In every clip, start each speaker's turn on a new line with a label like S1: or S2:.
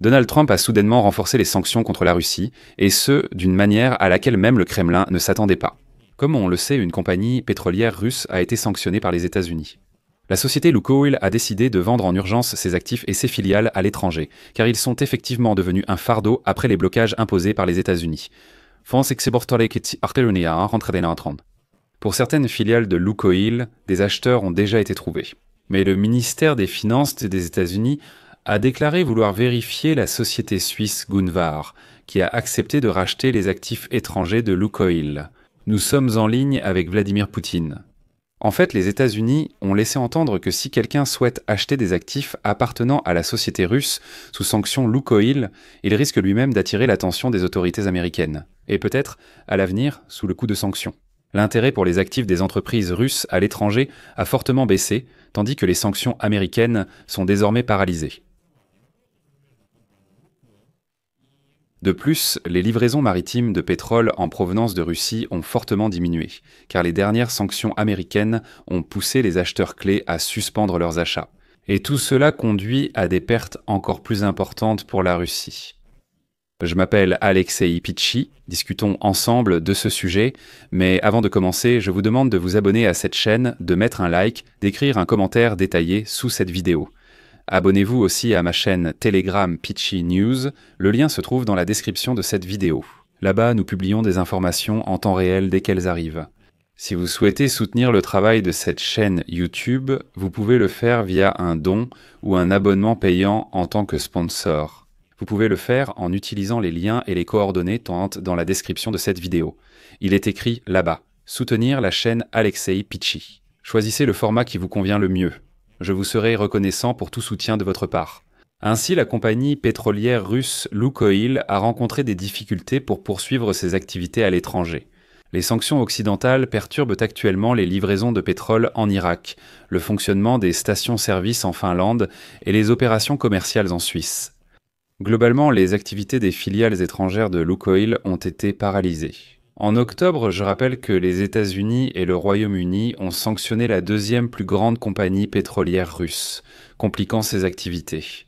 S1: Donald Trump a soudainement renforcé les sanctions contre la Russie, et ce, d'une manière à laquelle même le Kremlin ne s'attendait pas. Comme on le sait, une compagnie pétrolière russe a été sanctionnée par les États-Unis. La société Lukoil a décidé de vendre en urgence ses actifs et ses filiales à l'étranger, car ils sont effectivement devenus un fardeau après les blocages imposés par les États-Unis. Pour certaines filiales de Lukoil, des acheteurs ont déjà été trouvés. Mais le ministère des Finances des États-Unis a déclaré vouloir vérifier la société suisse Gunvar, qui a accepté de racheter les actifs étrangers de Lukoil. Nous sommes en ligne avec Vladimir Poutine. En fait, les États-Unis ont laissé entendre que si quelqu'un souhaite acheter des actifs appartenant à la société russe sous sanction Lukoil, il risque lui-même d'attirer l'attention des autorités américaines, et peut-être, à l'avenir, sous le coup de sanctions. L'intérêt pour les actifs des entreprises russes à l'étranger a fortement baissé, tandis que les sanctions américaines sont désormais paralysées. De plus, les livraisons maritimes de pétrole en provenance de Russie ont fortement diminué, car les dernières sanctions américaines ont poussé les acheteurs clés à suspendre leurs achats. Et tout cela conduit à des pertes encore plus importantes pour la Russie. Je m'appelle Alexei Pitchi, discutons ensemble de ce sujet, mais avant de commencer, je vous demande de vous abonner à cette chaîne, de mettre un like, d'écrire un commentaire détaillé sous cette vidéo. Abonnez-vous aussi à ma chaîne Telegram Pitchi News, le lien se trouve dans la description de cette vidéo. Là-bas, nous publions des informations en temps réel dès qu'elles arrivent. Si vous souhaitez soutenir le travail de cette chaîne YouTube, vous pouvez le faire via un don ou un abonnement payant en tant que sponsor. Vous pouvez le faire en utilisant les liens et les coordonnées dans la description de cette vidéo. Il est écrit là-bas « Soutenir la chaîne Alexei Pitchi ». Choisissez le format qui vous convient le mieux. Je vous serai reconnaissant pour tout soutien de votre part. Ainsi, la compagnie pétrolière russe Lukoil a rencontré des difficultés pour poursuivre ses activités à l'étranger. Les sanctions occidentales perturbent actuellement les livraisons de pétrole en Irak, le fonctionnement des stations-service en Finlande et les opérations commerciales en Suisse. Globalement, les activités des filiales étrangères de Lukoil ont été paralysées. En octobre, je rappelle que les États-Unis et le Royaume-Uni ont sanctionné la deuxième plus grande compagnie pétrolière russe, compliquant ses activités.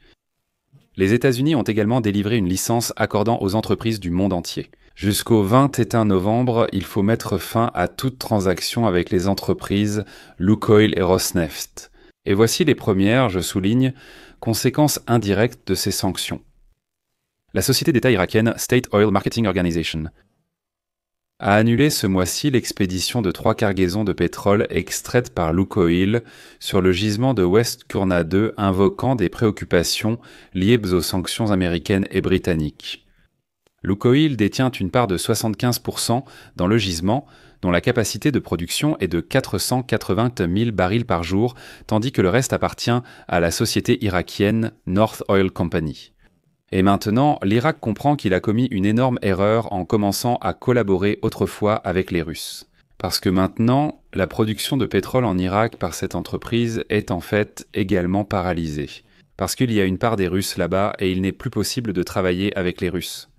S1: Les États-Unis ont également délivré une licence accordant aux entreprises du monde entier. Jusqu'au 21 novembre, il faut mettre fin à toute transaction avec les entreprises Lukoil et Rosneft. Et voici les premières, je souligne, conséquences indirectes de ces sanctions. La société d'État irakienne State Oil Marketing Organization a annulé ce mois-ci l'expédition de 3 cargaisons de pétrole extraites par Lukoil sur le gisement de West Kurna 2, invoquant des préoccupations liées aux sanctions américaines et britanniques. Lukoil détient une part de 75% dans le gisement, dont la capacité de production est de 480 000 barils par jour, tandis que le reste appartient à la société irakienne North Oil Company. Et maintenant, l'Irak comprend qu'il a commis une énorme erreur en commençant à collaborer autrefois avec les Russes. Parce que maintenant, la production de pétrole en Irak par cette entreprise est en fait également paralysée. Parce qu'il y a une part des Russes là-bas et il n'est plus possible de travailler avec les Russes.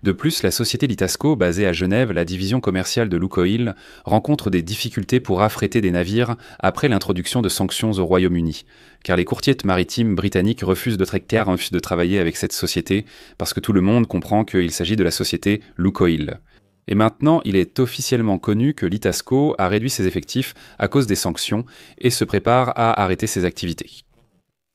S1: De plus, la société Litasco, basée à Genève, la division commerciale de Lukoil, rencontre des difficultés pour affréter des navires après l'introduction de sanctions au Royaume-Uni, car les courtiers maritimes britanniques refusent de travailler avec cette société, parce que tout le monde comprend qu'il s'agit de la société Lukoil. Et maintenant, il est officiellement connu que Litasco a réduit ses effectifs à cause des sanctions et se prépare à arrêter ses activités.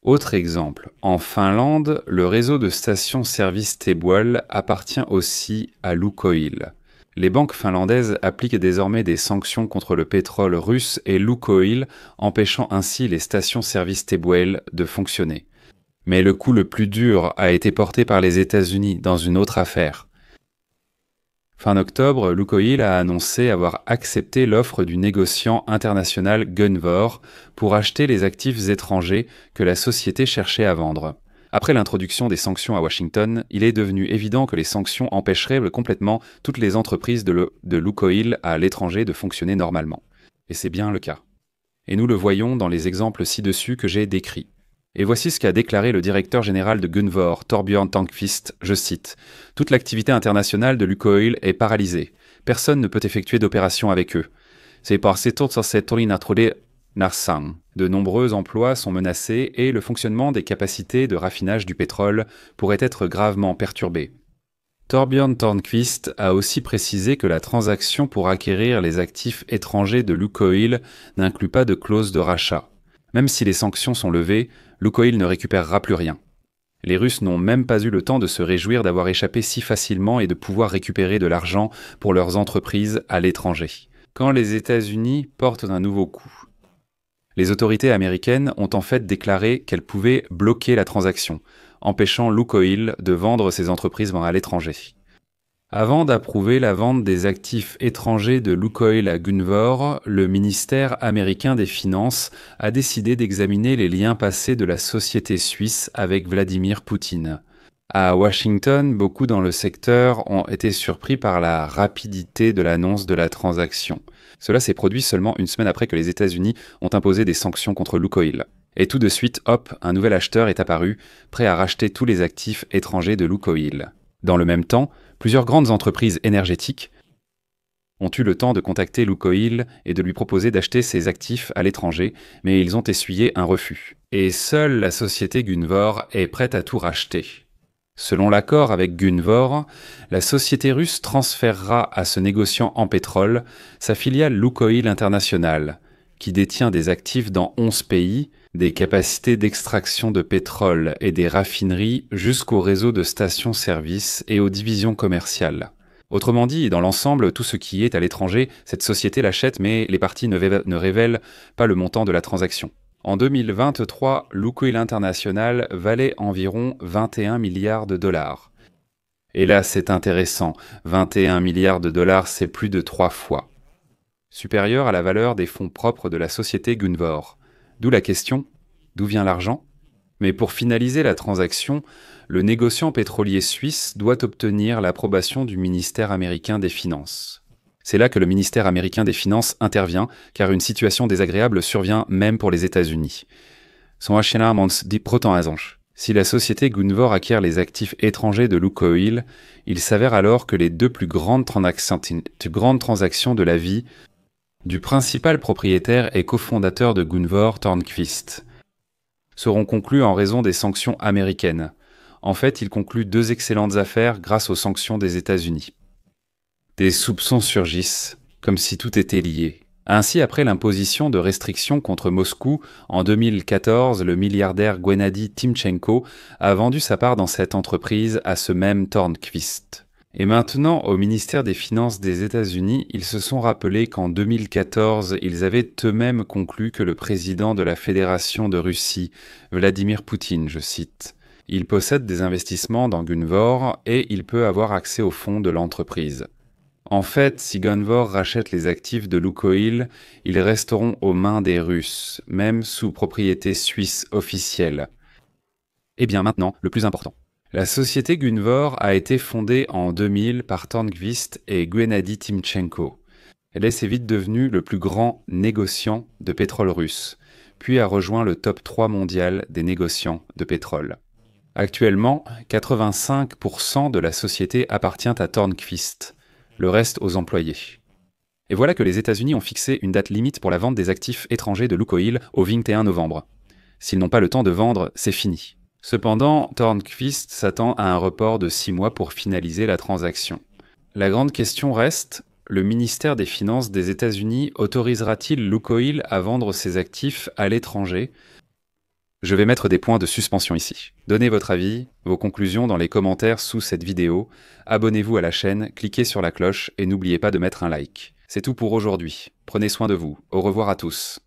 S1: Autre exemple, en Finlande, le réseau de stations-service Tebual appartient aussi à Lukoil. Les banques finlandaises appliquent désormais des sanctions contre le pétrole russe et Lukoil, empêchant ainsi les stations-service Tebual de fonctionner. Mais le coup le plus dur a été porté par les États-Unis dans une autre affaire. Fin octobre, Lukoil a annoncé avoir accepté l'offre du négociant international Gunvor pour acheter les actifs étrangers que la société cherchait à vendre. Après l'introduction des sanctions à Washington, il est devenu évident que les sanctions empêcheraient complètement toutes les entreprises de Lukoil à l'étranger de fonctionner normalement. Et c'est bien le cas. Et nous le voyons dans les exemples ci-dessus que j'ai décrits. Et voici ce qu'a déclaré le directeur général de Gunvor, Torbjörn Tankvist, je cite « Toute l'activité internationale de Lukoil est paralysée. Personne ne peut effectuer d'opération avec eux. C'est par ces tours Narsang. De nombreux emplois sont menacés et le fonctionnement des capacités de raffinage du pétrole pourrait être gravement perturbé. Torbjörn Törnqvist a aussi précisé que la transaction pour acquérir les actifs étrangers de Lukoil n'inclut pas de clause de rachat. Même si les sanctions sont levées, Lukoil ne récupérera plus rien. Les Russes n'ont même pas eu le temps de se réjouir d'avoir échappé si facilement et de pouvoir récupérer de l'argent pour leurs entreprises à l'étranger. Quand les États-Unis portent un nouveau coup. Les autorités américaines ont en fait déclaré qu'elles pouvaient bloquer la transaction, empêchant Lukoil de vendre ses entreprises à l'étranger. Avant d'approuver la vente des actifs étrangers de Lukoil à Gunvor, le ministère américain des Finances a décidé d'examiner les liens passés de la société suisse avec Vladimir Poutine. À Washington, beaucoup dans le secteur ont été surpris par la rapidité de l'annonce de la transaction. Cela s'est produit seulement une semaine après que les États-Unis ont imposé des sanctions contre Lukoil. Et tout de suite, hop, un nouvel acheteur est apparu, prêt à racheter tous les actifs étrangers de Lukoil. Dans le même temps, plusieurs grandes entreprises énergétiques ont eu le temps de contacter Lukoil et de lui proposer d'acheter ses actifs à l'étranger, mais ils ont essuyé un refus. Et seule la société Gunvor est prête à tout racheter. Selon l'accord avec Gunvor, la société russe transférera à ce négociant en pétrole sa filiale Lukoil International, qui détient des actifs dans 11 pays, des capacités d'extraction de pétrole et des raffineries jusqu'au réseau de stations-service et aux divisions commerciales. Autrement dit, dans l'ensemble, tout ce qui est à l'étranger, cette société l'achète, mais les parties ne révèlent pas le montant de la transaction. En 2023, Lukoil International valait environ 21 milliards de dollars. Et là, c'est intéressant, 21 milliards de dollars, c'est plus de 3 fois. Supérieur à la valeur des fonds propres de la société Gunvor. D'où la question, d'où vient l'argent ? Mais pour finaliser la transaction, le négociant pétrolier suisse doit obtenir l'approbation du ministère américain des Finances. C'est là que le ministère américain des Finances intervient, car une situation désagréable survient même pour les États-Unis. Si la société Gunvor acquiert les actifs étrangers de Lukoil, il s'avère alors que les deux plus grandes transactions de la vie du principal propriétaire et cofondateur de Gunvor, Törnqvist, seront conclues en raison des sanctions américaines. En fait, il conclut deux excellentes affaires grâce aux sanctions des États-Unis. Des soupçons surgissent, comme si tout était lié. Ainsi, après l'imposition de restrictions contre Moscou, en 2014, le milliardaire Gennady Timchenko a vendu sa part dans cette entreprise à ce même Törnqvist. Et maintenant, au ministère des Finances des États-Unis, ils se sont rappelés qu'en 2014, ils avaient eux-mêmes conclu que le président de la Fédération de Russie, Vladimir Poutine, je cite, « Il possède des investissements dans Gunvor et il peut avoir accès aux fonds de l'entreprise. » En fait, si Gunvor rachète les actifs de Lukoil, ils resteront aux mains des Russes, même sous propriété suisse officielle. Et bien maintenant, le plus important. La société Gunvor a été fondée en 2000 par Törnqvist et Gennady Timchenko. Elle est assez vite devenue le plus grand négociant de pétrole russe, puis a rejoint le top 3 mondial des négociants de pétrole. Actuellement, 85% de la société appartient à Törnqvist, le reste aux employés. Et voilà que les États-Unis ont fixé une date limite pour la vente des actifs étrangers de Lukoil au 21 novembre. S'ils n'ont pas le temps de vendre, c'est fini. Cependant, Törnqvist s'attend à un report de 6 mois pour finaliser la transaction. La grande question reste, le ministère des Finances des États-Unis autorisera-t-il Lukoil à vendre ses actifs à l'étranger ? Je vais mettre des points de suspension ici. Donnez votre avis, vos conclusions dans les commentaires sous cette vidéo, abonnez-vous à la chaîne, cliquez sur la cloche et n'oubliez pas de mettre un like. C'est tout pour aujourd'hui. Prenez soin de vous. Au revoir à tous.